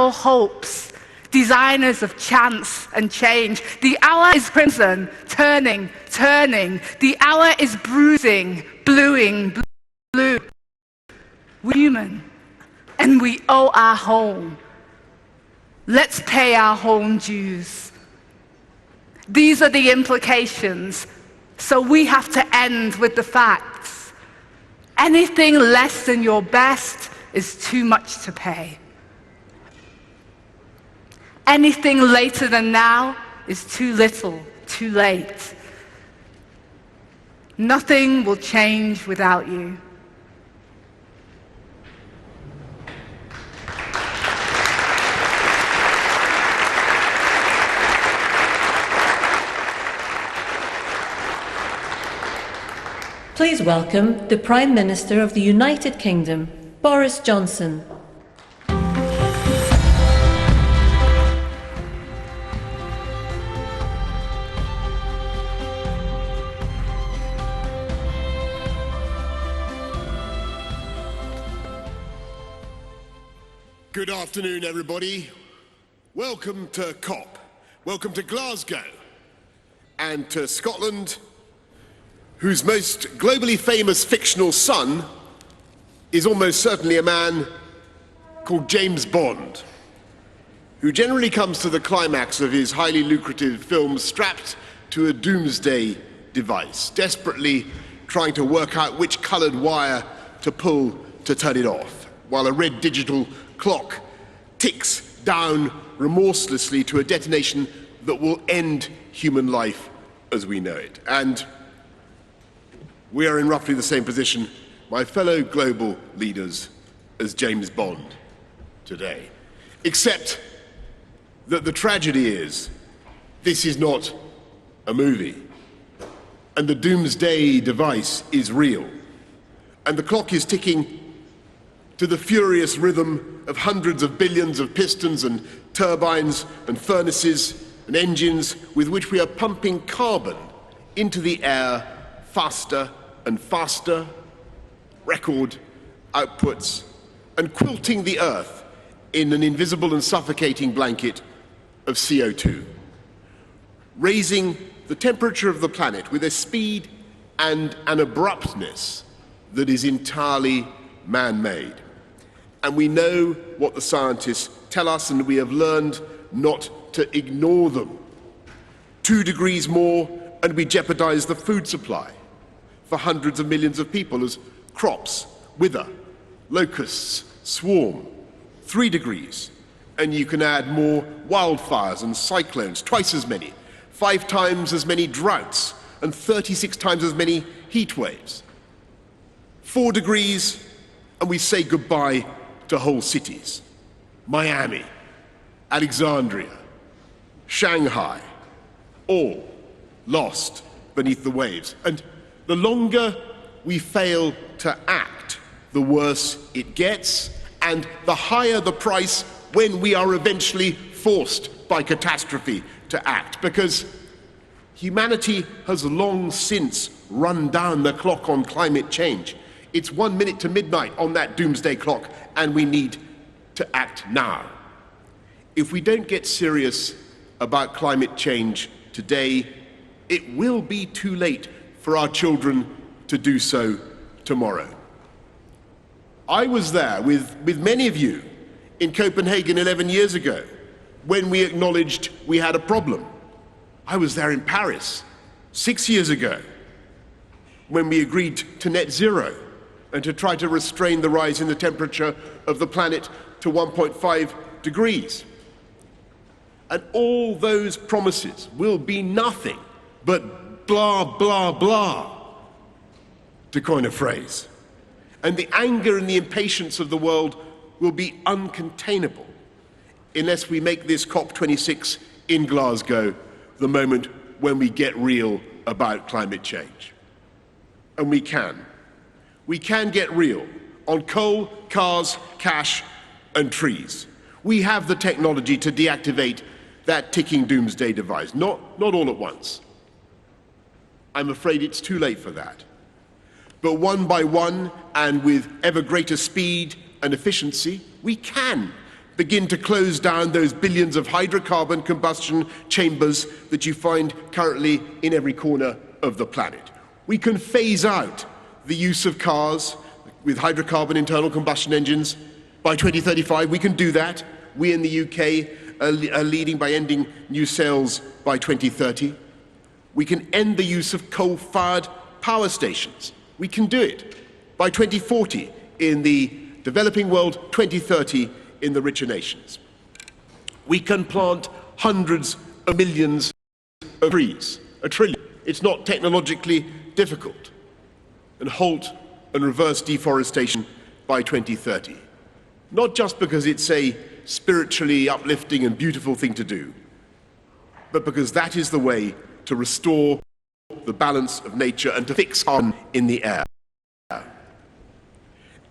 our hopes, designers of chance and change. The hour is crimson, turning, turning. The hour is bruising, bluing, blue. We're human, and we owe our home. Let's pay our home dues. These are the implications, so we have to end with the facts. Anything less than your best is too much to pay. Anything later than now is too little, too late. Nothing will change without you. Please welcome the Prime Minister of the United Kingdom, Boris Johnson. Good afternoon, everybody. Welcome to COP. Welcome to Glasgow and to Scotland, whose most globally famous fictional son is almost certainly a man called James Bond, who generally comes to the climax of his highly lucrative films strapped to a doomsday device, desperately trying to work out which coloured wire to pull to turn it off, while a red digital clock ticks down remorselessly to a detonation that will end human life as we know it. And we are in roughly the same position, my fellow global leaders, as James Bond today. Except that the tragedy is, this is not a movie. And the doomsday device is real. And the clock is ticking to the furious rhythm of hundreds of billions of pistons and turbines and furnaces and engines with which we are pumping carbon into the air faster and faster, record outputs, and quilting the Earth in an invisible and suffocating blanket of CO2, raising the temperature of the planet with a speed and an abruptness that is entirely man-made. And we know what the scientists tell us, and we have learned not to ignore them. 2 degrees more, and we jeopardize the food supply for hundreds of millions of people as crops wither, locusts swarm. 3 degrees, and you can add more wildfires and cyclones, twice as many, 5 times as many droughts, and 36 times as many heat waves. 4 degrees, and we say goodbye to whole cities. Miami, Alexandria, Shanghai, all lost beneath the waves. And the longer we fail to act, the worse it gets, and the higher the price when we are eventually forced by catastrophe to act. Because humanity has long since run down the clock on climate change. It's 1 minute to midnight on that doomsday clock, and we need to act now. If we don't get serious about climate change today, it will be too late for our children to do so tomorrow. I was there with many of you in Copenhagen 11 years ago when we acknowledged we had a problem. I was there in Paris 6 years ago when we agreed to net zero and to try to restrain the rise in the temperature of the planet to 1.5 degrees. And all those promises will be nothing but blah, blah, blah, to coin a phrase. And the anger and the impatience of the world will be uncontainable unless we make this COP26 in Glasgow the moment when we get real about climate change. And we can. We can get real on coal, cars, cash, and trees. We have the technology to deactivate that ticking doomsday device, not all at once. I'm afraid it's too late for that. But one by one, and with ever greater speed and efficiency, we can begin to close down those billions of hydrocarbon combustion chambers that you find currently in every corner of the planet. We can phase out the use of cars with hydrocarbon internal combustion engines. By 2035, we can do that. We in the UK are leading by ending new sales by 2030. We can end the use of coal-fired power stations. We can do it by 2040 in the developing world, 2030 in the richer nations. We can plant hundreds of millions of trees, a trillion. It's not technologically difficult. And halt and reverse deforestation by 2030. Not just because it's a spiritually uplifting and beautiful thing to do, but because that is the way to restore the balance of nature and to fix carbon in the air.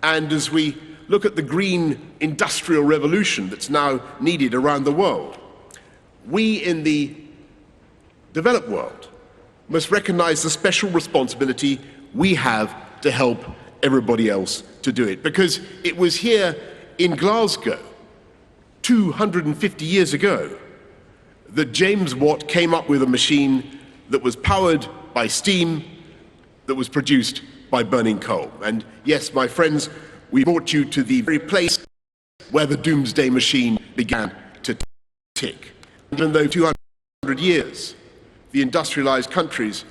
And as we look at the green industrial revolution that's now needed around the world, we in the developed world must recognize the special responsibility we have to help everybody else to do it. Because it was here in Glasgow 250 years ago that James Watt came up with a machine that was powered by steam, that was produced by burning coal. And yes, my friends, we brought you to the very place where the doomsday machine began to tick. Even though 200 years, the industrialized countries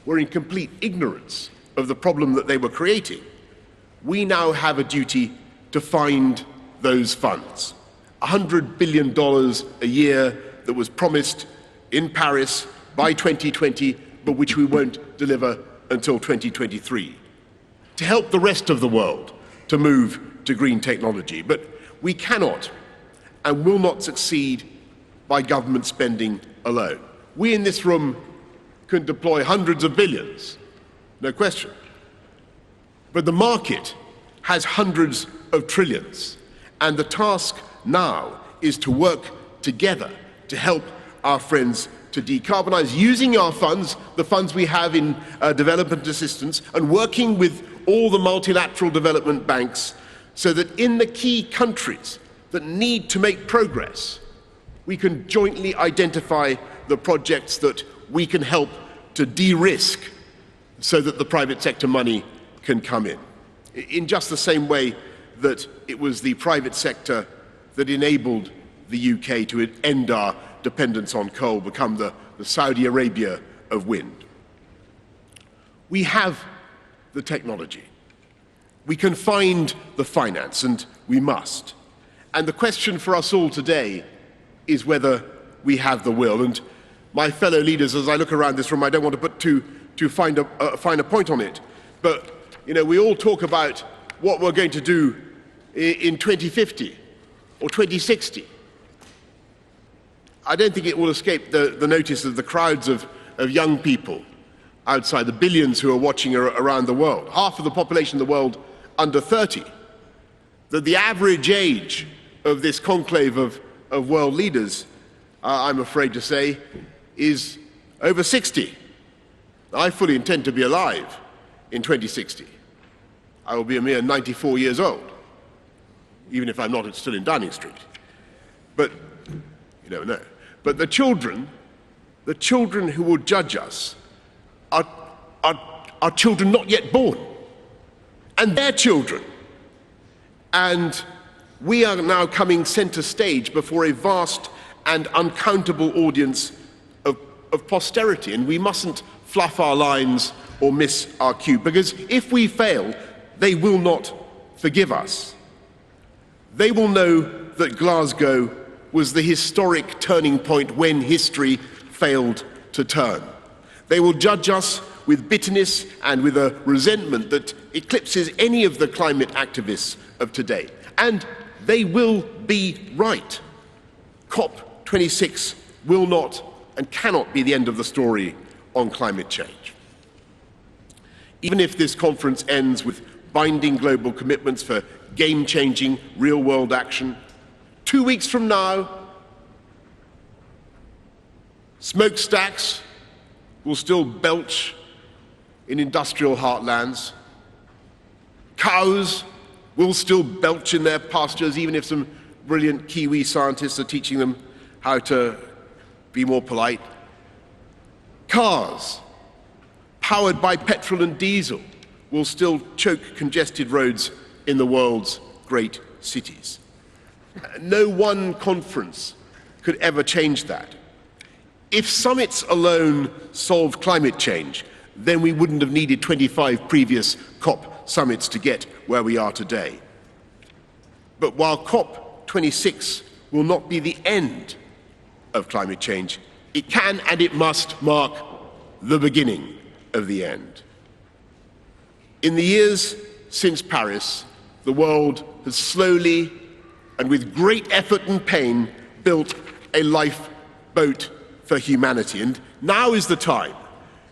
were in complete ignorance of the problem that they were creating, we now have a duty to find those funds. $100 billion a year that was promised in Paris by 2020, but which we won't deliver until 2023, to help the rest of the world to move to green technology. But we cannot and will not succeed by government spending alone. We in this room can deploy hundreds of billions, no question. But the market has hundreds of trillions, and the task now is to work together to help our friends to decarbonize, using our funds, the funds we have in development assistance, and working with all the multilateral development banks so that in the key countries that need to make progress, we can jointly identify the projects that we can help to de-risk so that the private sector money can come in just the same way that it was the private sector that enabled the UK to end our dependence on coal, become the Saudi Arabia of wind. We have the technology. We can find the finance, and we must. And the question for us all today is whether we have the will. And my fellow leaders, as I look around this room, I don't want to put too fine a point on it, but we all talk about what we're going to do in 2050 or 2060. I don't think it will escape the notice of the crowds of young people outside, the billions who are watching around the world, half of the population of the world under 30, that the average age of this conclave of world leaders, I'm afraid to say, is over 60. I fully intend to be alive in 2060. I will be a mere 94 years old, even if I'm not still in Downing Street. But you never know. But the children who will judge us are children not yet born, and their children. And we are now coming center stage before a vast and uncountable audience of posterity, and we mustn't fluff our lines or miss our cue, because if we fail, they will not forgive us. They will know that Glasgow was the historic turning point when history failed to turn. They will judge us with bitterness and with a resentment that eclipses any of the climate activists of today. And they will be right. COP26 will not and cannot be the end of the story on climate change. Even if this conference ends with binding global commitments for game-changing, real-world action, 2 weeks from now, smokestacks will still belch in industrial heartlands. Cows will still belch in their pastures, even if some brilliant Kiwi scientists are teaching them how to be more polite. Cars, powered by petrol and diesel, will still choke congested roads in the world's great cities. No one conference could ever change that. If summits alone solved climate change, then we wouldn't have needed 25 previous COP summits to get where we are today. But while COP26 will not be the end of climate change, it can and it must mark the beginning of the end. In the years since Paris, the world has slowly and with great effort and pain built a lifeboat for humanity. And now is the time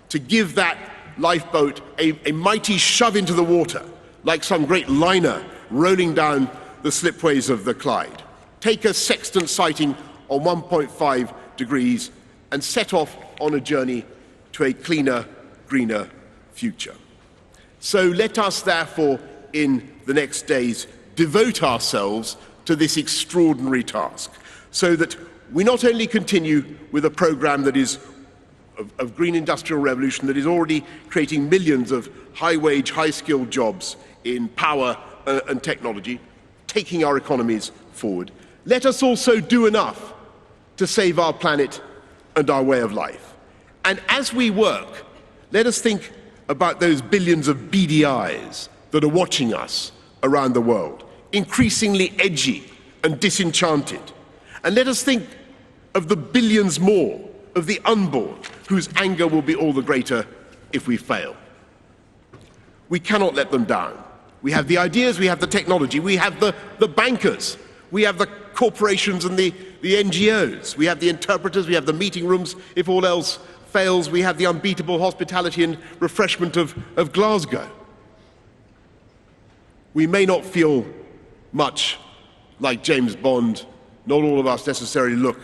to give that lifeboat a mighty shove into the water, like some great liner rolling down the slipways of the Clyde. Take a sextant sighting on 1.5 degrees and set off on a journey to a cleaner, greener future. So let us therefore, in the next days, devote ourselves to this extraordinary task, so that we not only continue with a program that is of green industrial revolution that is already creating millions of high-wage, high-skilled jobs in power and technology, taking our economies forward. Let us also do enough to save our planet and our way of life. And as we work, let us think about those billions of beady eyes that are watching us around the world, increasingly edgy and disenchanted. And let us think of the billions more of the unborn, whose anger will be all the greater if we fail. We cannot let them down. We have the ideas, we have the technology, we have the bankers, we have the corporations and the NGOs, we have the interpreters, we have the meeting rooms. If all else fails, we have the unbeatable hospitality and refreshment of Glasgow. We may not feel much like James Bond, not all of us necessarily look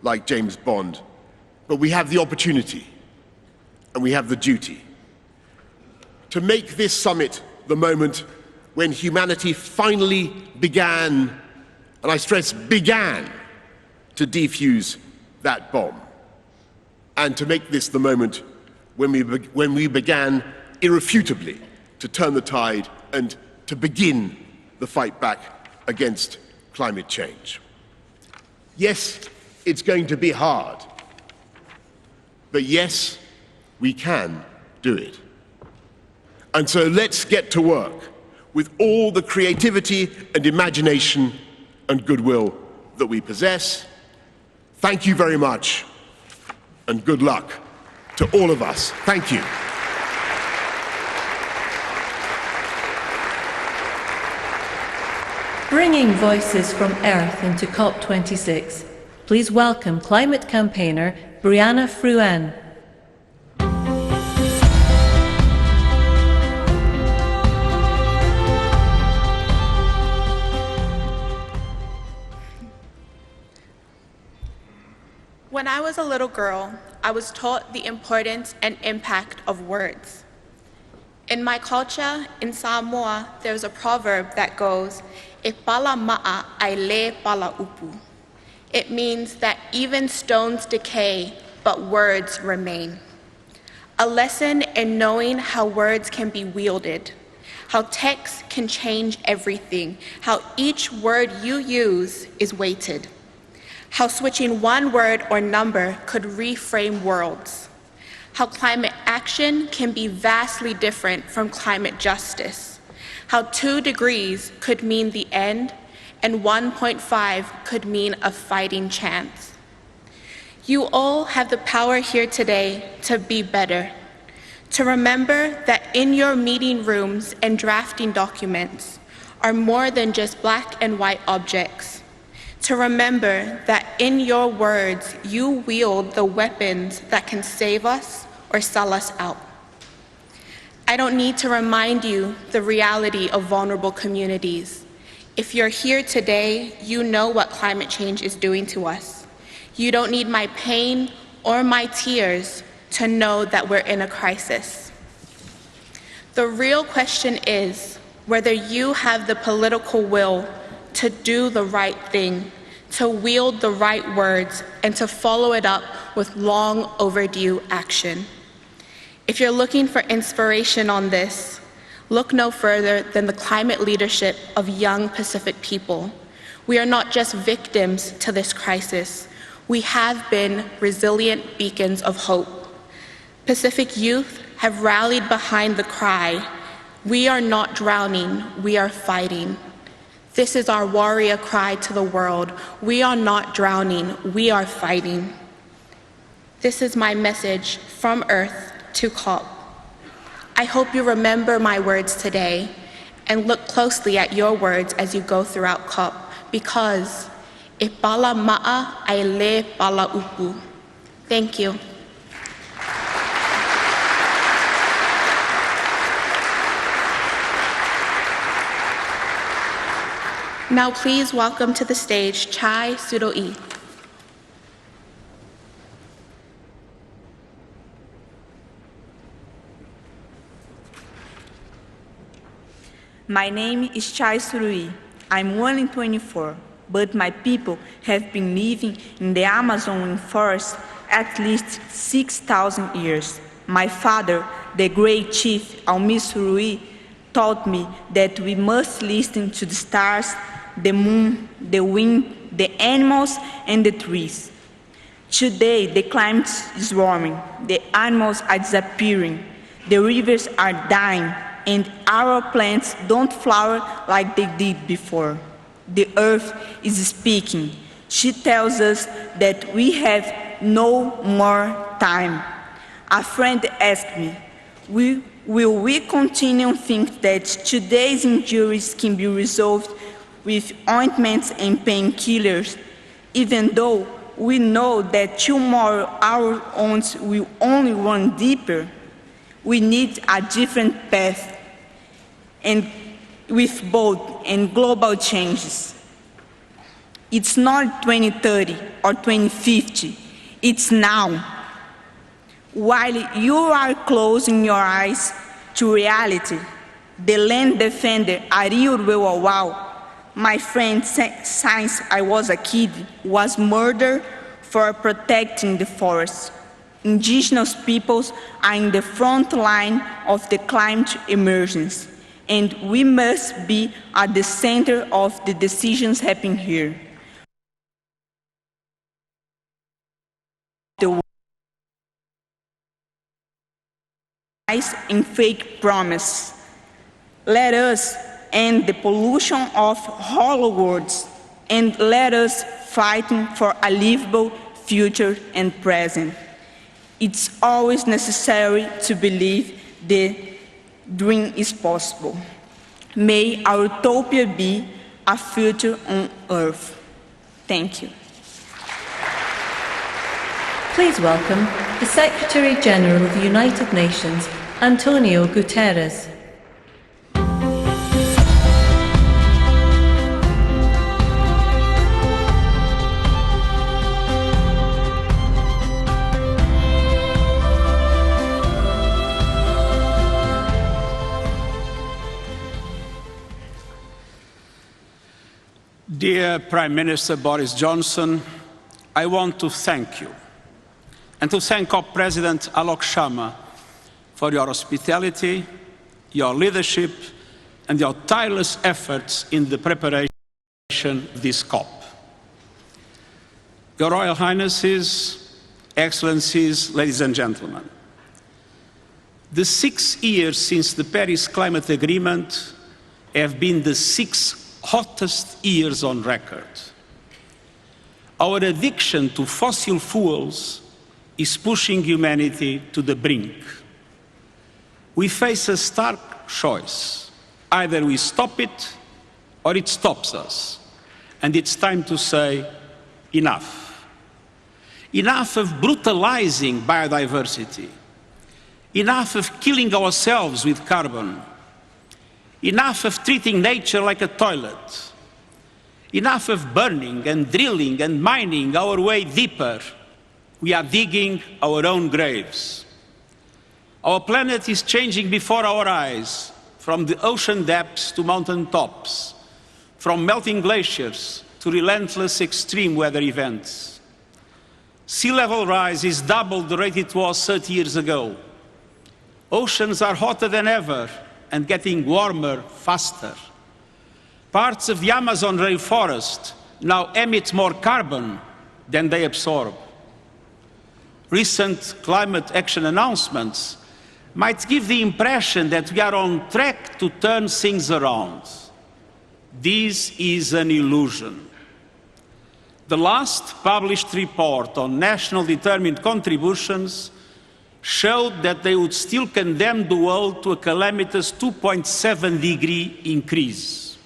like James Bond, but we have the opportunity and we have the duty to make this summit the moment when humanity finally began, and I stress began, to defuse that bomb, and to make this the moment when we began irrefutably to turn the tide and to begin the fight back against climate change. Yes, it's going to be hard, but yes, we can do it. And so let's get to work with all the creativity and imagination and goodwill that we possess. Thank you very much, and good luck to all of us. Thank you. Bringing voices from Earth into COP26, please welcome climate campaigner Brianna Fruin. When I was a little girl, I was taught the importance and impact of words. In my culture, in Samoa, there's a proverb that goes, "E pala ma'a ai le pala upu." It means that even stones decay, but words remain. A lesson in knowing how words can be wielded, how text can change everything, how each word you use is weighted, how switching one word or number could reframe worlds, how climate action can be vastly different from climate justice, how 2 degrees could mean the end and 1.5 could mean a fighting chance. You all have the power here today to be better, to remember that in your meeting rooms and drafting documents are more than just black and white objects, to remember that in your words you wield the weapons that can save us or sell us out. I don't need to remind you the reality of vulnerable communities. If you're here today, you know what climate change is doing to us. You don't need my pain or my tears to know that we're in a crisis. The real question is whether you have the political will to do the right thing, to wield the right words, and to follow it up with long overdue action. If you're looking for inspiration on this, look no further than the climate leadership of young Pacific people. We are not just victims to this crisis. We have been resilient beacons of hope. Pacific youth have rallied behind the cry, "We are not drowning, we are fighting." This is our warrior cry to the world. We are not drowning, we are fighting. This is my message from Earth to COP. I hope you remember my words today and look closely at your words as you go throughout COP, because e pala ma'a ai le pala upu. Thank you. Now please welcome to the stage Chai Sudoi. My name is Chai Surui. I'm 1 in 24, but my people have been living in the Amazon forest at least 6,000 years. My father, the great chief Almi Surui, taught me that we must listen to the stars, the moon, the wind, the animals, and the trees. Today, the climate is warming, the animals are disappearing, the rivers are dying, and our plants don't flower like they did before. The earth is speaking. She tells us that we have no more time. A friend asked me, will we continue to think that today's injuries can be resolved with ointments and painkillers, even though we know that tomorrow our wounds will only run deeper? We need a different path, and with bold and global changes. It's not 2030 or 2050, it's now. While you are closing your eyes to reality, the land defender Ariel Wewawau, my friend since I was a kid, was murdered for protecting the forest. Indigenous peoples are in the front line of the climate emergency, and we must be at the center of the decisions happening here. The lies and fake promise. Let us end the pollution of hollow words, and let us fight for a livable future and present. It's always necessary to believe the dream is possible. May our utopia be a future on Earth. Thank you. Please welcome the Secretary General of the United Nations, Antonio Guterres. Dear Prime Minister Boris Johnson, I want to thank you and to thank our President Alok Sharma for your hospitality, your leadership, and your tireless efforts in the preparation of this COP. Your Royal Highnesses, Excellencies, ladies and gentlemen, the 6 years since the Paris Climate Agreement have been the 6 hottest years on record. Our addiction to fossil fuels is pushing humanity to the brink. We face a stark choice. Either we stop it or it stops us. And it's time to say, enough. Enough of brutalizing biodiversity. Enough of killing ourselves with carbon. Enough of treating nature like a toilet. Enough of burning and drilling and mining our way deeper. We are digging our own graves. Our planet is changing before our eyes, from the ocean depths to mountain tops, from melting glaciers to relentless extreme weather events. Sea level rise is double the rate it was 30 years ago. Oceans are hotter than ever and getting warmer faster. Parts of the Amazon rainforest now emit more carbon than they absorb. Recent climate action announcements might give the impression that we are on track to turn things around. This is an illusion. The last published report on national determined contributions showed that they would still condemn the world to a calamitous 2.7-degree increase.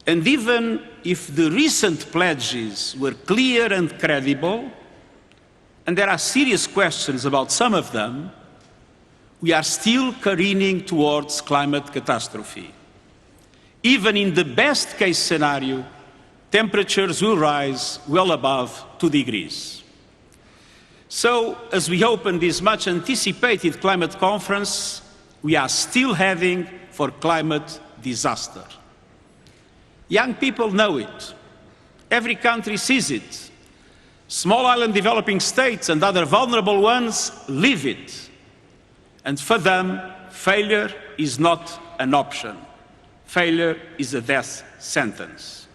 And even if the recent pledges were clear and credible, and there are serious questions about some of them, we are still careening towards climate catastrophe. Even in the best case scenario, temperatures will rise well above 2 degrees. So, as we open this much anticipated climate conference, we are still heading for climate disaster. Young people know it. Every country sees it. Small island developing states and other vulnerable ones live it. And for them, failure is not an option. Failure is a death sentence.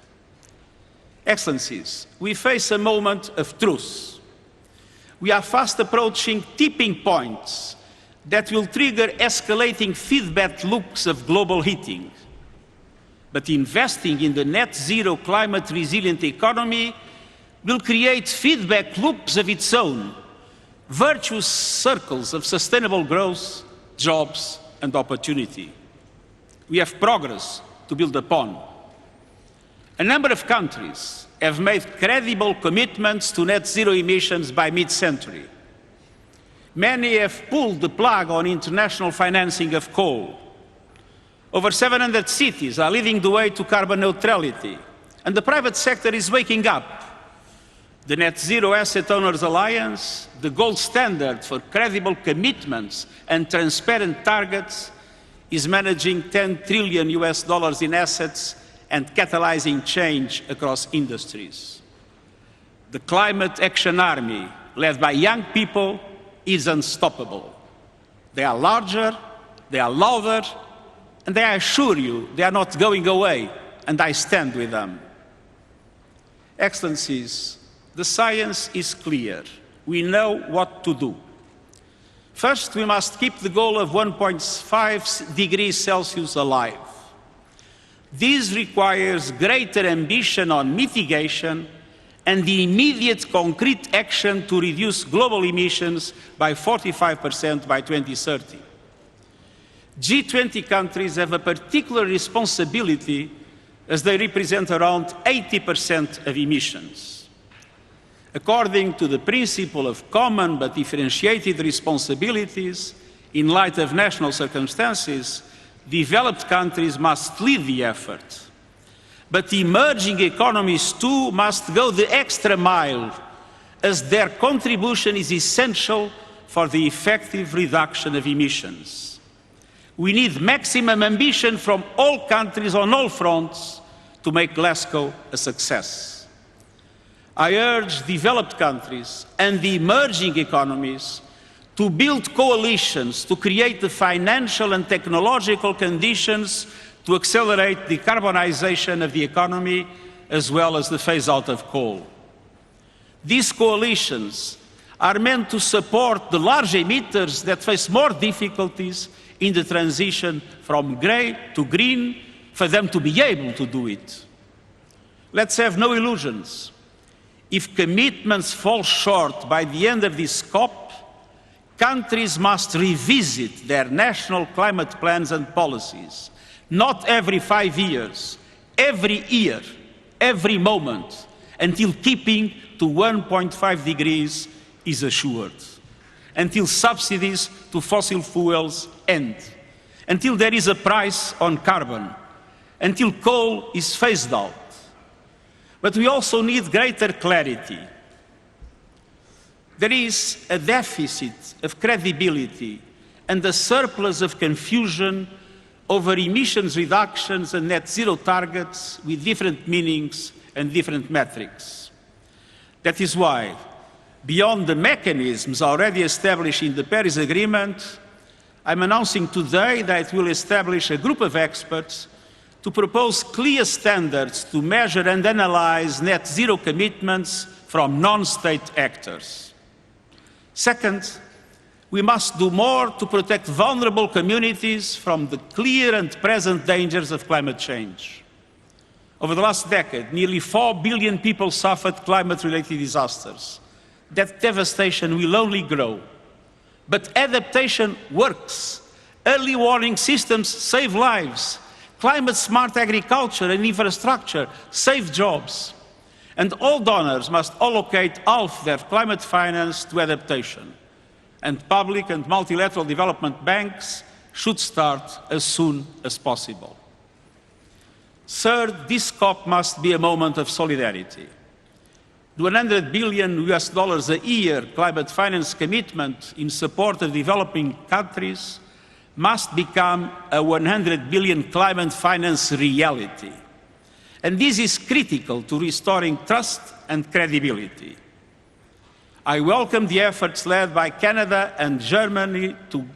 Excellencies, we face a moment of truth. We are fast approaching tipping points that will trigger escalating feedback loops of global heating. But investing in the net zero climate resilient economy will create feedback loops of its own, virtuous circles of sustainable growth, jobs, and opportunity. We have progress to build upon. A number of countries have made credible commitments to net zero emissions by mid-century. Many have pulled the plug on international financing of coal. Over 700 cities are leading the way to carbon neutrality, and the private sector is waking up. The Net Zero Asset Owners Alliance, the gold standard for credible commitments and transparent targets, is managing $10 trillion in assets and catalyzing change across industries. The Climate Action Army, led by young people, is unstoppable. They are larger, they are louder, and I assure you, they are not going away, and I stand with them. Excellencies, the science is clear. We know what to do. First, we must keep the goal of 1.5 degrees Celsius alive. This requires greater ambition on mitigation and the immediate concrete action to reduce global emissions by 45% by 2030. G20 countries have a particular responsibility as they represent around 80% of emissions. According to the principle of common but differentiated responsibilities, in light of national circumstances, developed countries must lead the effort. But emerging economies too must go the extra mile, as their contribution is essential for the effective reduction of emissions. We need maximum ambition from all countries on all fronts to make Glasgow a success. I urge developed countries and the emerging economies to build coalitions to create the financial and technological conditions to accelerate the decarbonization of the economy as well as the phase-out of coal. These coalitions are meant to support the large emitters that face more difficulties in the transition from grey to green, for them to be able to do it. Let's have no illusions. If commitments fall short by the end of this COP, countries must revisit their national climate plans and policies, not every 5 years, every year, every moment, until keeping to 1.5 degrees is assured, until subsidies to fossil fuels end, until there is a price on carbon, until coal is phased out. But we also need greater clarity. There is a deficit of credibility and a surplus of confusion over emissions reductions and net zero targets with different meanings and different metrics. That is why, beyond the mechanisms already established in the Paris Agreement, I'm announcing today that we'll establish a group of experts to propose clear standards to measure and analyze net zero commitments from non-state actors. Second, we must do more to protect vulnerable communities from the clear and present dangers of climate change. Over the last decade, nearly 4 billion people suffered climate-related disasters. That devastation will only grow. But adaptation works. Early warning systems save lives. Climate-smart agriculture and infrastructure save jobs. And all donors must allocate half their climate finance to adaptation. And public and multilateral development banks should start as soon as possible. Third, this COP must be a moment of solidarity. The $100 billion a year climate finance commitment in support of developing countries must become a 100 billion climate finance reality. And this is critical to restoring trust and credibility. I welcome the efforts led by Canada and Germany to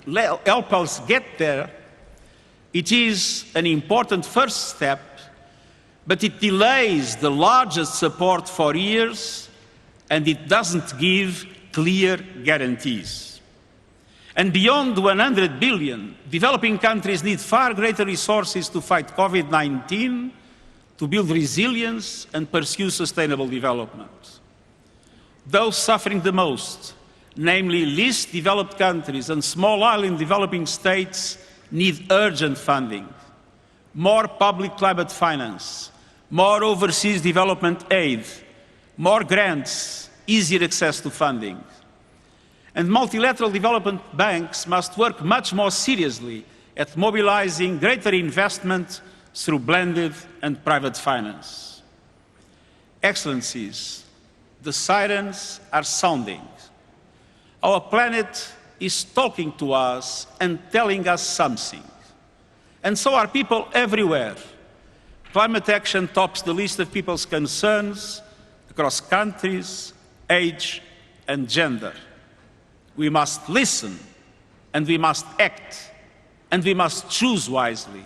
help us get there. It is an important first step, but it delays the largest support for years, and it doesn't give clear guarantees. And beyond the 100 billion, developing countries need far greater resources to fight COVID-19, to build resilience and pursue sustainable development. Those suffering the most, namely least developed countries and small island developing states, need urgent funding, more public climate finance, more overseas development aid, more grants, easier access to funding. And multilateral development banks must work much more seriously at mobilizing greater investment through blended and private finance. Excellencies, the sirens are sounding. Our planet is talking to us and telling us something. And so are people everywhere. Climate action tops the list of people's concerns across countries, age, and gender. We must listen, and we must act, and we must choose wisely.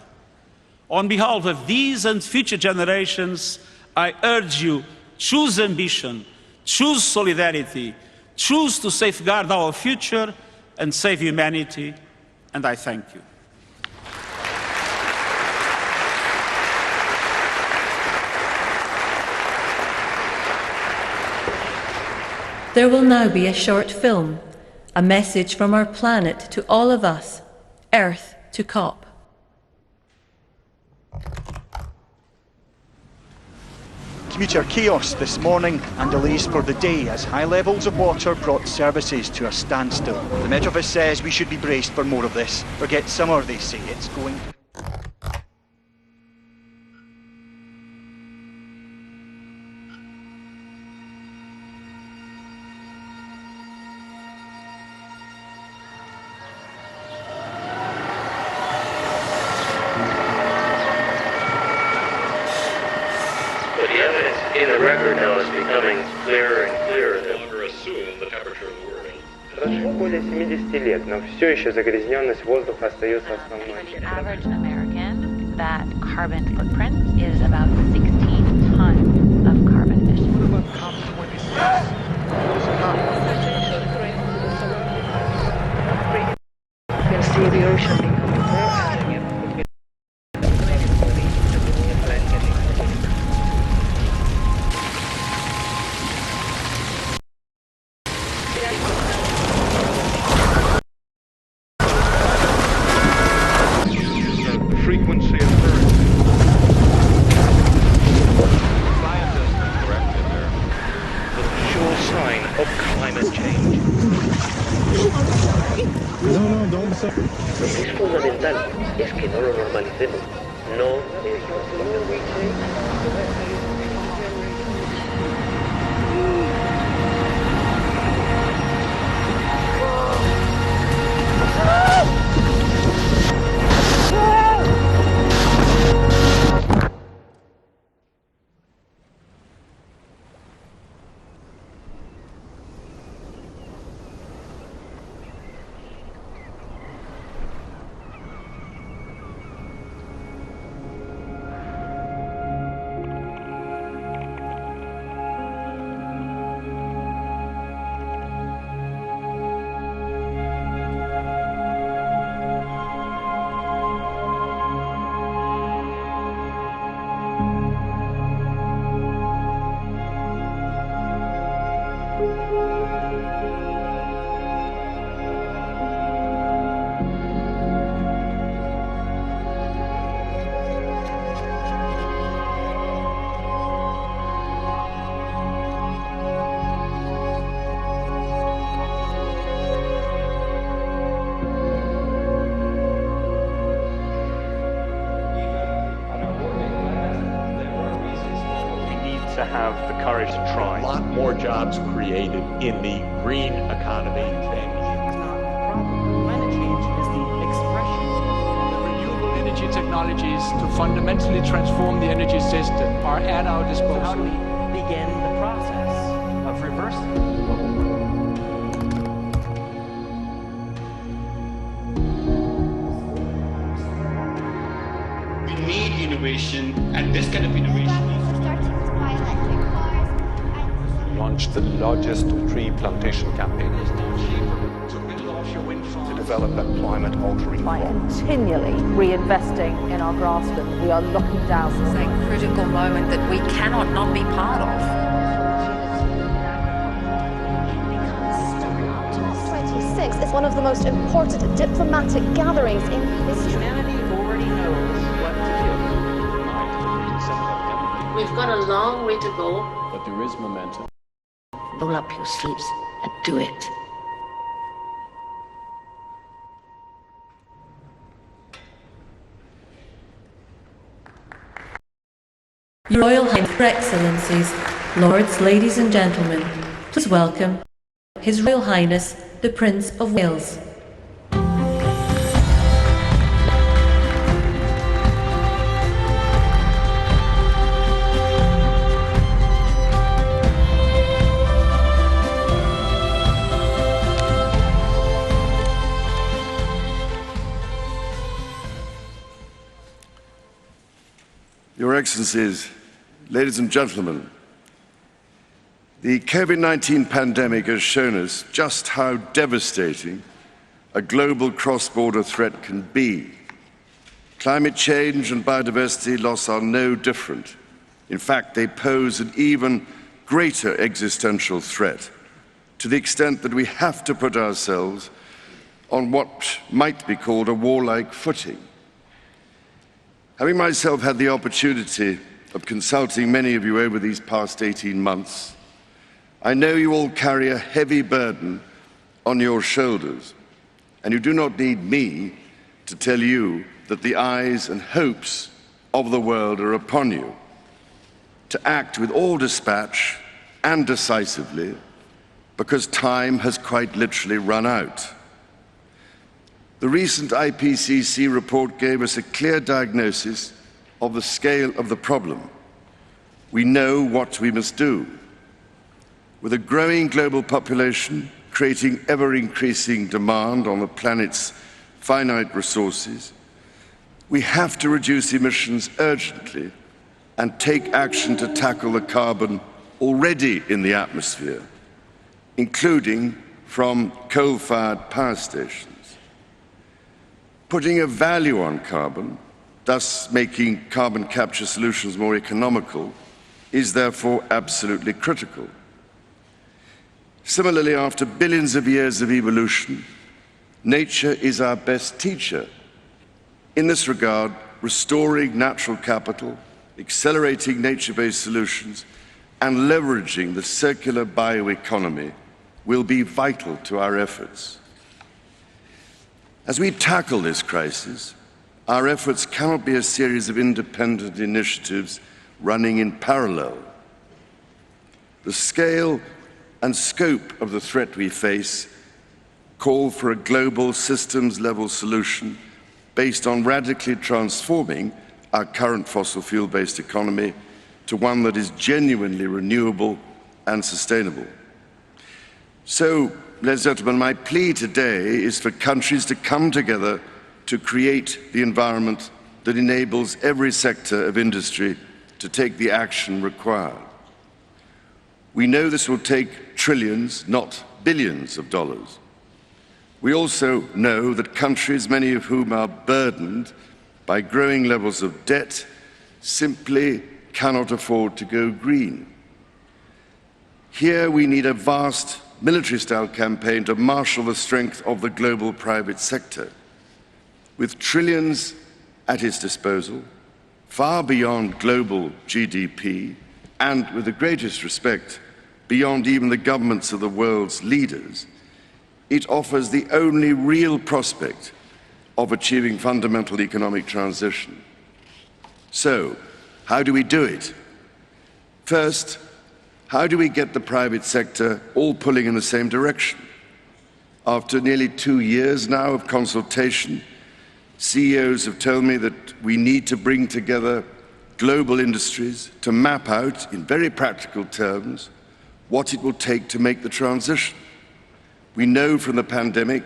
On behalf of these and future generations, I urge you, choose ambition, choose solidarity, choose to safeguard our future and save humanity, and I thank you. There will now be a short film, a message from our planet to all of us, Earth to COP. Commuter chaos this morning and delays for the day as high levels of water brought services to a standstill. The Met Office says we should be braced for more of this. Forget summer, they say. It's going... In the record now is becoming clearer and clearer that we assume the temperature of the world. Прошло более 70 лет, но все еще загрязненность воздуха остается основной. The average American, that carbon footprint is about 16 tons of carbon emissions. What about COP26? You can see the ocean becoming worse. Frequency of Earth. Scientists are corrected there. The sure sign of climate change. Es fundamental, es que no lo normalicemos. No es jobs created in the green economy. Climate change is the expression of the renewable energy technologies to fundamentally transform the energy system are at our disposal. How do we begin the process of reversing global warming? We need innovation, and this kind of innovation launched the largest tree plantation campaign. To develop a climate-altering By continually reinvesting in our grassland, we are looking down. This is a critical moment that we cannot not be part of. 26 is one of the most important diplomatic gatherings in history. Humanity already knows what to do. We've got a long way to go. But there is momentum. Roll up your sleeves and do it. Your Royal Excellencies, Lords, Ladies and Gentlemen, please welcome His Royal Highness, the Prince of Wales. Your Excellencies, ladies and gentlemen, the COVID-19 pandemic has shown us just how devastating a global cross-border threat can be. Climate change and biodiversity loss are no different. In fact, they pose an even greater existential threat, to the extent that we have to put ourselves on what might be called a warlike footing. Having myself had the opportunity of consulting many of you over these past 18 months, I know you all carry a heavy burden on your shoulders, and you do not need me to tell you that the eyes and hopes of the world are upon you, to act with all dispatch and decisively, because time has quite literally run out. The recent IPCC report gave us a clear diagnosis of the scale of the problem. We know what we must do. With a growing global population creating ever-increasing demand on the planet's finite resources, we have to reduce emissions urgently and take action to tackle the carbon already in the atmosphere, including from coal-fired power stations. Putting a value on carbon, thus making carbon capture solutions more economical, is therefore absolutely critical. Similarly, after billions of years of evolution, nature is our best teacher. In this regard, restoring natural capital, accelerating nature-based solutions, and leveraging the circular bioeconomy will be vital to our efforts. As we tackle this crisis, our efforts cannot be a series of independent initiatives running in parallel. The scale and scope of the threat we face call for a global systems-level solution based on radically transforming our current fossil fuel-based economy to one that is genuinely renewable and sustainable. So, ladies and gentlemen, my plea today is for countries to come together to create the environment that enables every sector of industry to take the action required. We know this will take trillions, not billions of dollars. We also know that countries, many of whom are burdened by growing levels of debt, simply cannot afford to go green. Here we need a vast military-style campaign to marshal the strength of the global private sector. With trillions at its disposal, far beyond global GDP, and with the greatest respect, beyond even the governments of the world's leaders, it offers the only real prospect of achieving fundamental economic transition. So, how do we do it? First, How do we get the private sector all pulling in the same direction? After nearly 2 years now of consultation, CEOs have told me that we need to bring together global industries to map out, in very practical terms, what it will take to make the transition. We know from the pandemic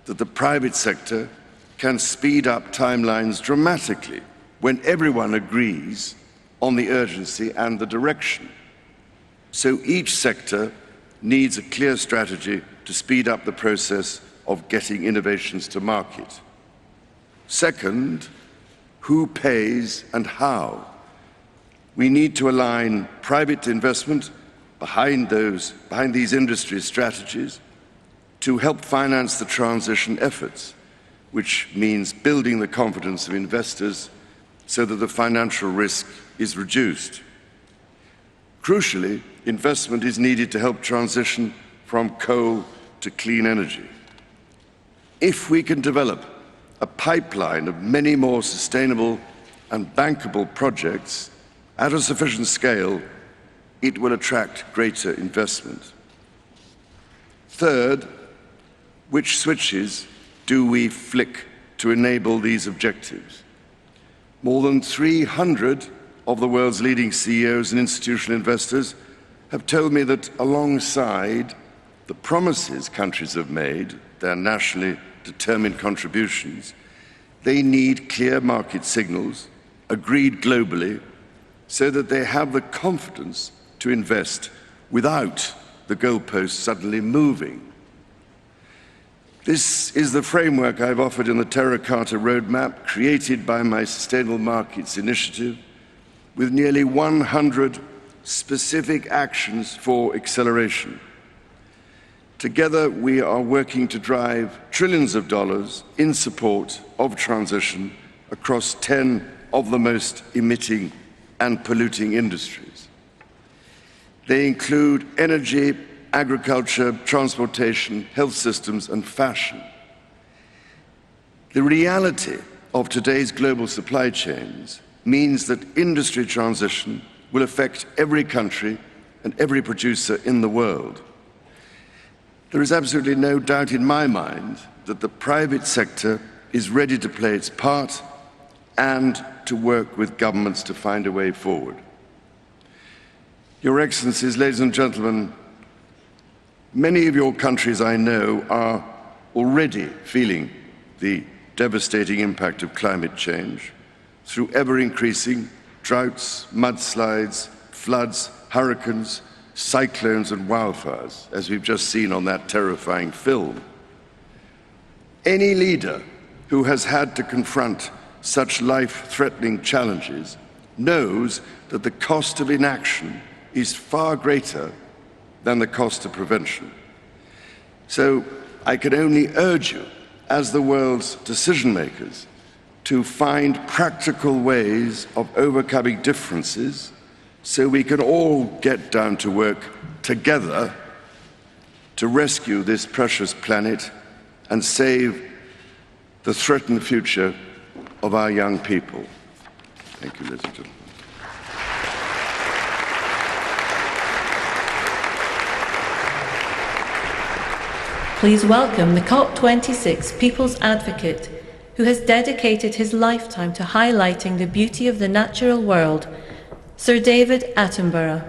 that the private sector can speed up timelines dramatically when everyone agrees on the urgency and the direction. So each sector needs a clear strategy to speed up the process of getting innovations to market. Second, who pays and how? We need to align private investment behind these industry strategies to help finance the transition efforts, which means building the confidence of investors so that the financial risk is reduced. Crucially, investment is needed to help transition from coal to clean energy. If we can develop a pipeline of many more sustainable and bankable projects at a sufficient scale, it will attract greater investment. Third, which switches do we flick to enable these objectives? More than 300 of the world's leading CEOs and institutional investors have told me that alongside the promises countries have made, their nationally determined contributions, they need clear market signals, agreed globally, so that they have the confidence to invest without the goalposts suddenly moving. This is the framework I've offered in the Terracotta Roadmap, created by my Sustainable Markets Initiative, with nearly 100 specific actions for acceleration. Together, we are working to drive trillions of dollars in support of transition across 10 of the most emitting and polluting industries. They include energy, agriculture, transportation, health systems, and fashion. The reality of today's global supply chains means that industry transition will affect every country and every producer in the world. There is absolutely no doubt in my mind that the private sector is ready to play its part and to work with governments to find a way forward. Your Excellencies, ladies and gentlemen, many of your countries I know are already feeling the devastating impact of climate change through ever-increasing droughts, mudslides, floods, hurricanes, cyclones and wildfires, as we've just seen on that terrifying film. Any leader who has had to confront such life-threatening challenges knows that the cost of inaction is far greater than the cost of prevention. So I can only urge you, as the world's decision makers, to find practical ways of overcoming differences so we can all get down to work together to rescue this precious planet and save the threatened future of our young people. Thank you, ladies and gentlemen. Please welcome the COP26 People's Advocate, who has dedicated his lifetime to highlighting the beauty of the natural world, Sir David Attenborough.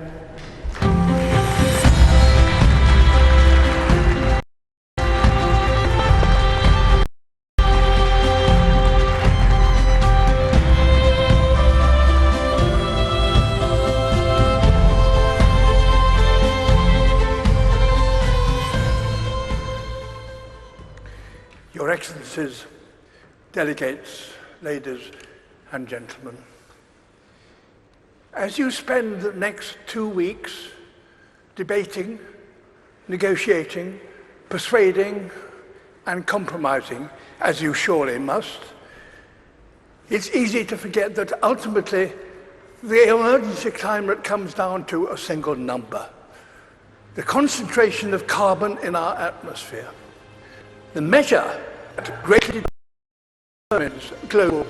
Your Excellencies, delegates, ladies and gentlemen, as you spend the next 2 weeks debating, negotiating, persuading and compromising, as you surely must, it's easy to forget that ultimately the emergency climate comes down to a single number: the concentration of carbon in our atmosphere. The measure that greatly determines global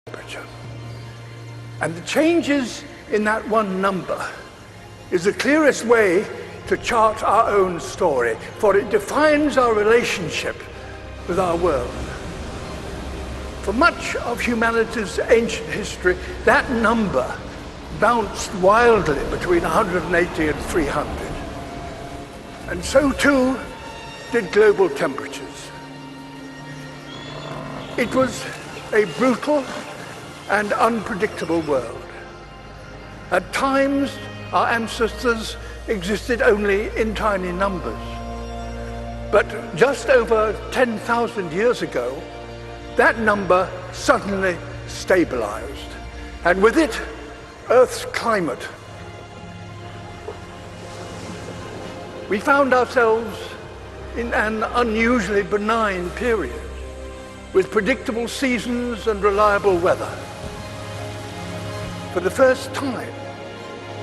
temperature. And the changes in that one number is the clearest way to chart our own story, for it defines our relationship with our world. For much of humanity's ancient history, that number bounced wildly between 180 and 300. And so too did global temperatures. It was a brutal and unpredictable world. At times, our ancestors existed only in tiny numbers. But just over 10,000 years ago, that number suddenly stabilized, and with it, Earth's climate. We found ourselves in an unusually benign period, with predictable seasons and reliable weather. For the first time,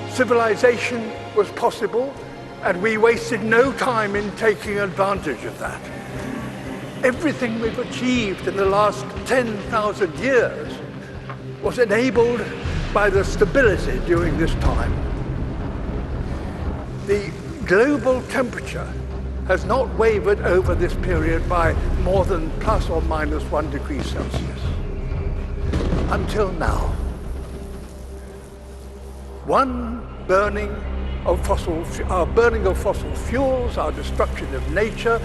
civilization was possible, and we wasted no time in taking advantage of that. Everything we've achieved in the last 10,000 years was enabled by the stability during this time. The global temperature has not wavered over this period by more than plus or minus 1 degree Celsius. Until now. Our burning of fossil fuels, our destruction of nature,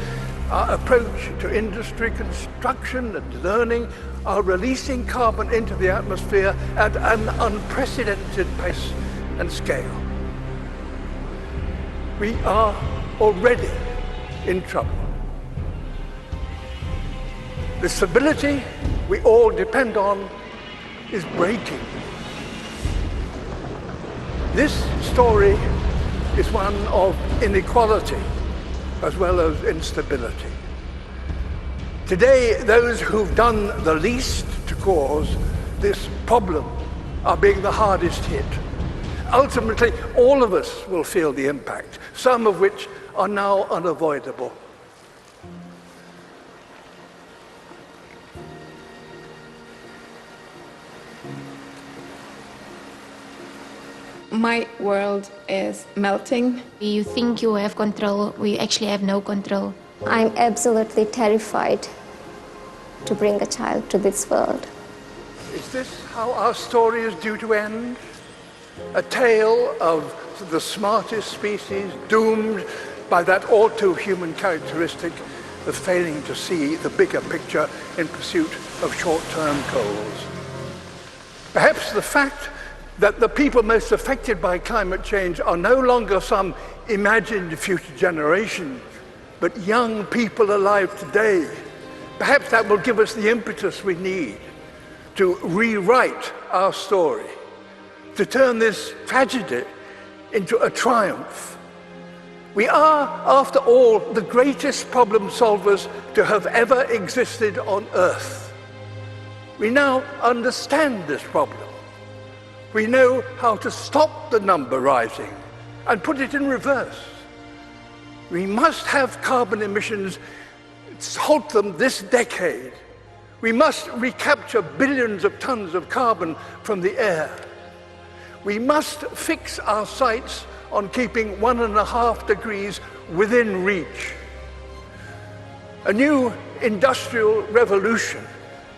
our approach to industry, construction and learning are releasing carbon into the atmosphere at an unprecedented pace and scale. We are already in trouble. The stability we all depend on is breaking. This story is one of inequality as well as instability. Today, those who've done the least to cause this problem are being the hardest hit. Ultimately, all of us will feel the impact, some of which are now unavoidable. My world is melting. You think you have control, we actually have no control. I'm absolutely terrified to bring a child to this world. Is this how our story is due to end? A tale of the smartest species doomed by that all-too-human characteristic of failing to see the bigger picture in pursuit of short-term goals. Perhaps the fact that the people most affected by climate change are no longer some imagined future generation, but young people alive today. Perhaps that will give us the impetus we need to rewrite our story, to turn this tragedy into a triumph. We are, after all, the greatest problem solvers to have ever existed on Earth. We now understand this problem. We know how to stop the number rising and put it in reverse. We must have carbon emissions, halt them this decade. We must recapture billions of tons of carbon from the air. We must fix our sights on keeping 1.5 degrees within reach. A new industrial revolution,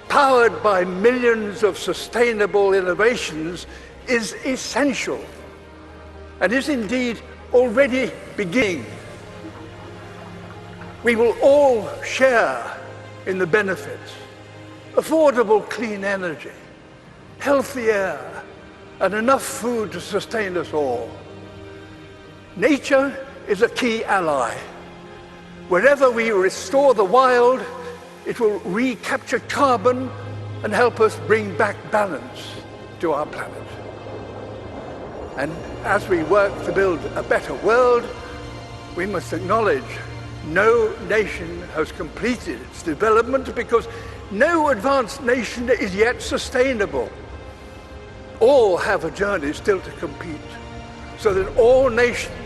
powered by millions of sustainable innovations, is essential and is indeed already beginning. We will all share in the benefits: affordable clean energy, healthy air, and enough food to sustain us all. Nature is a key ally. Wherever we restore the wild, it will recapture carbon and help us bring back balance to our planet. And as we work to build a better world, we must acknowledge no nation has completed its development, because no advanced nation is yet sustainable. All have a journey still to compete, so that all nations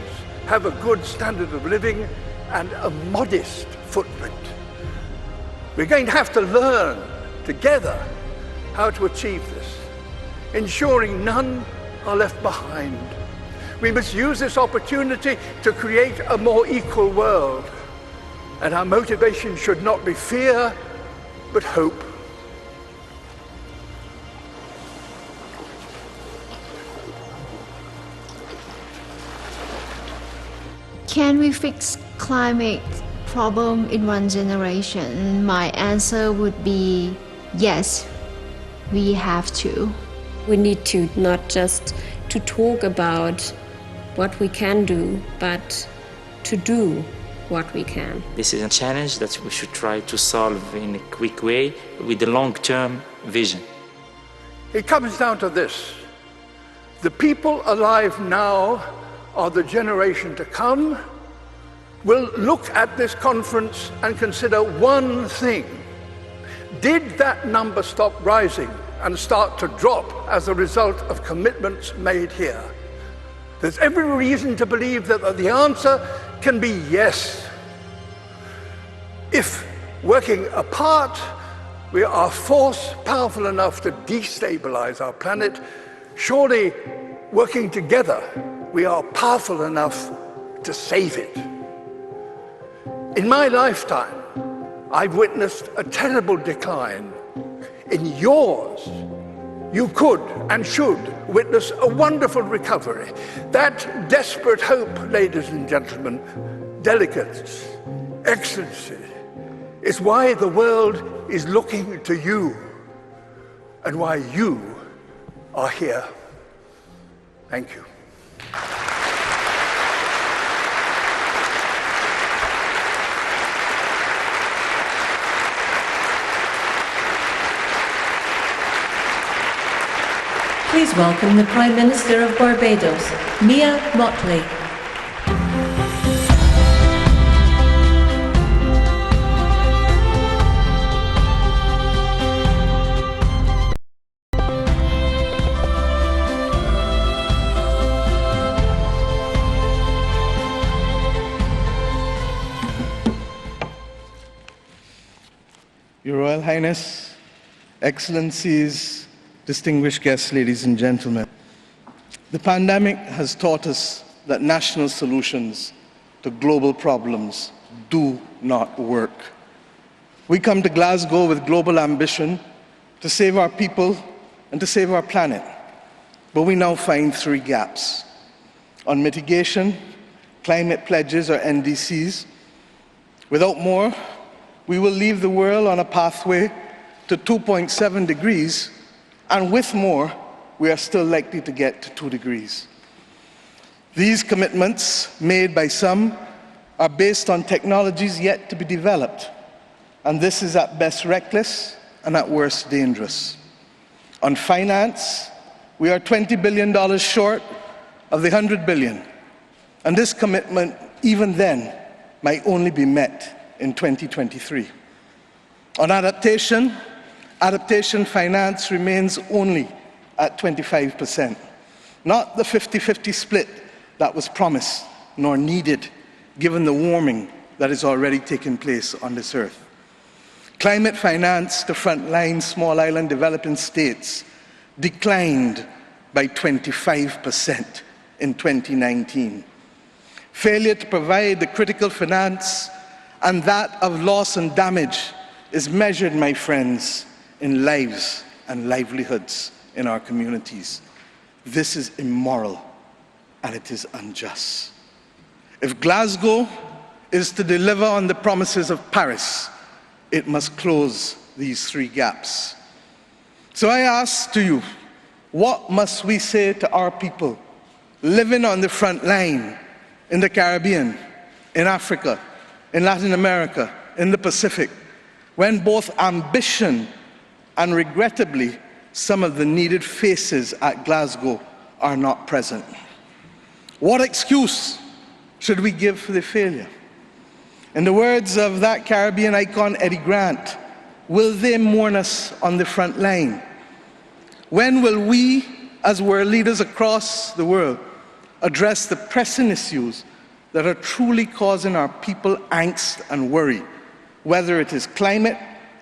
have a good standard of living and a modest footprint. We're going to have to learn together how to achieve this, ensuring none are left behind. We must use this opportunity to create a more equal world. And our motivation should not be fear, but hope. Can we fix climate problem in one generation? My answer would be yes, we have to. We need to not just to talk about what we can do, but to do what we can. This is a challenge that we should try to solve in a quick way with a long-term vision. It comes down to this. The people alive now or the generation to come will look at this conference and consider one thing. Did that number stop rising and start to drop as a result of commitments made here? There's every reason to believe that the answer can be yes. If working apart, we are force powerful enough to destabilize our planet, surely working together, we are powerful enough to save it. In my lifetime, I've witnessed a terrible decline. In yours, you could and should witness a wonderful recovery. That desperate hope, ladies and gentlemen, delegates, excellency, is why the world is looking to you and why you are here. Thank you. Please welcome the Prime Minister of Barbados, Mia Mottley. Your Royal Highness, Excellencies, distinguished guests, ladies and gentlemen. The pandemic has taught us that national solutions to global problems do not work. We come to Glasgow with global ambition to save our people and to save our planet. But we now find three gaps. On mitigation, climate pledges or NDCs. Without more, we will leave the world on a pathway to 2.7 degrees, and with more, we are still likely to get to 2 degrees. These commitments made by some are based on technologies yet to be developed, and this is at best reckless and at worst dangerous. On finance, we are $20 billion short of the $100 billion, and this commitment, even then, might only be met in 2023. On adaptation finance remains only at 25%, not the 50-50 split that was promised nor needed given the warming that is already taking place on this earth. Climate finance to frontline small island developing states declined by 25% in 2019. Failure to provide the critical finance and that of loss and damage is measured, my friends, in lives and livelihoods in our communities. This is immoral and it is unjust. If Glasgow is to deliver on the promises of Paris, it must close these three gaps. So I ask to you, what must we say to our people living on the front line in the Caribbean, in Africa, in Latin America, in the Pacific, when both ambition and regrettably, some of the needed faces at Glasgow are not present? What excuse should we give for the failure? In the words of that Caribbean icon, Eddie Grant, will they mourn us on the front line? When will we, as world leaders across the world, address the pressing issues that are truly causing our people angst and worry, whether it is climate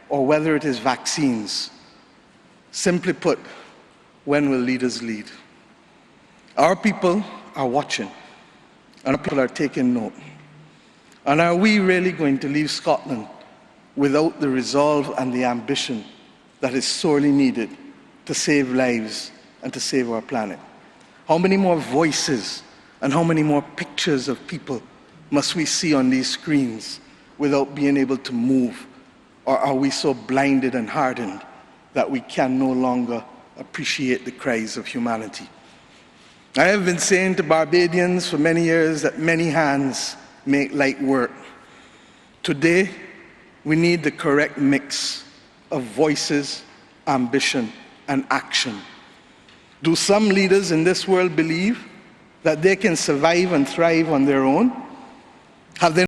or whether it is vaccines? Simply put, when will leaders lead? Our people are watching, and people are taking note. And are we really going to leave Scotland without the resolve and the ambition that is sorely needed to save lives and to save our planet? How many more voices and how many more pictures of people must we see on these screens without being able to move? Or are we so blinded and hardened that we can no longer appreciate the cries of humanity? I have been saying to Barbadians for many years that many hands make light work. Today, we need the correct mix of voices, ambition, and action. Do some leaders in this world believe that they can survive and thrive on their own? Have they